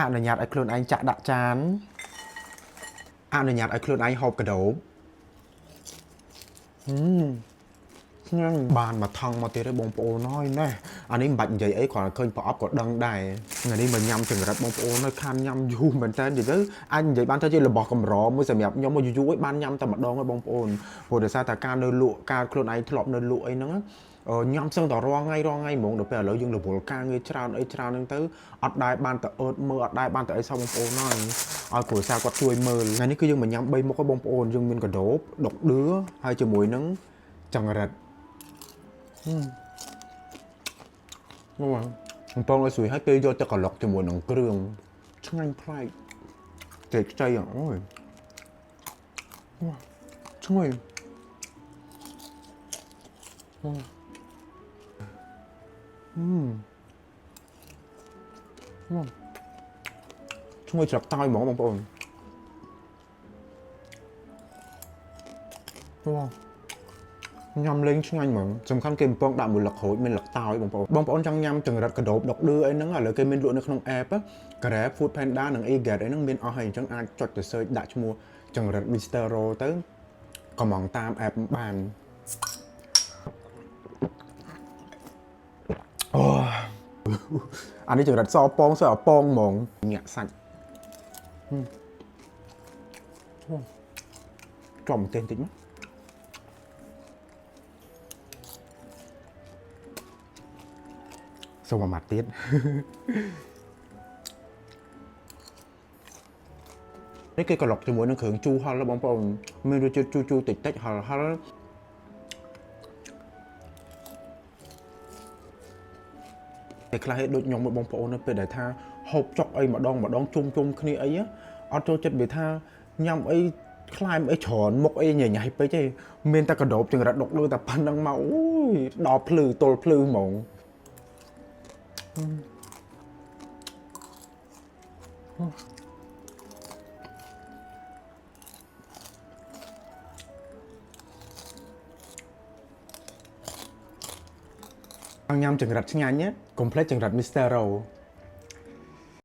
អនុញ្ញាតឲ្យខ្លួនឯងចាក់ដាក់ចានអនុញ្ញាតឲ្យខ្លួនឯងហូបកដោបញ៉ាំបានមកថងមកទៀតហើយបងប្អូនហើយណែអានេះមិនបាច់និយាយអីគ្រាន់តែឃើញប្រអប់ក៏ដឹងដែរថ្ងៃនេះមកញ៉ាំចង្រិតបងប្អូនហើយខានញ៉ាំយូរមែនតើនិយាយទៅអាចនិយាយបានថាជារបស់កម្រមួយសម្រាប់ខ្ញុំមកយូរៗឲ្យបានញ៉ាំតែម្ដងហើយបងប្អូនព្រោះដោយសារតែការនៅលក់ការខ្លួនឯងធ្លាប់នៅលក់អីហ្នឹងញ៉ាំសឹងតែរាល់ថ្ងៃហ្មងដល់ពេលឥឡូវយើងរវល់ការងារច្រើនអីច្រើនហ្នឹងទៅអត់ដែរបានទៅអឺតមើលអត់ដែរបានទៅអីសោះបងប្អូនហើយឲ្យគ្រួសារគាត់ជួយមើលថ្ងៃនេះគឺយើងមកញ៉ាំ3មុខហើយបងប្អូនយើងមានកដោបដុកឌឿហើយជាមួយនឹងចង្រិតមកបងប្អូនឲ្យស្រួយហើយពេលយកទឹកកន្លុកជាមួយនឹងគ្រឿងឆ្ងាញ់ប្លែកចេកខ្ចីអូយឈ្ងុយឈ្ងុយច្រកតើយហ្មងបងប្អូនញ៉ាំលេងឆ្ងាញ់ហ្មងសំខាន់គេបំពងដាក់មួយលឹកក្រូចមានលឹកតើយបងប្អូនចង់ញ៉ាំចង្រិតកដោបដុកឌឿអីហ្នឹងឥឡូវគេមានលក់នៅក្នុង app Grab Food Panda និង Eget អីហ្នឹងមានអស់ហើយអញ្ចឹងអាចចុចទៅ search ដាក់ឈ្មោះចង្រិត Mr. Ro ទៅកំងតាម app បានអូអានេះចង្រិតសពងសពងហ្មងញាក់សាច់ចំទេបន្តិចមកសូមមួយម៉ាត់ទៀតនេះគេក្លុកជាមួយនឹងគ្រឿងជូរហល់បងប្អូនមានរសជាតិជូរតិចហល់តែខ្លះដូចខ្ញុំមកបងប្អូនពេលដែលថាហូបចុកអីម្ដងជុំគ្នាអីអត់ចូលចិត្តវាថាញ៉ាំអីខ្លាយអីច្រើនមុខអីញ៉ៃពេកទេមានតែកដោបចង្រិតដុកឌឿតែប៉ុណ្្នឹងមកអូយដល់ភ្លឺទល់ភ្លឺហ្មងញ៉ាំចង្រិតឆ្ងាញ់កុំភ្លេចចង្រិត Mr. Ro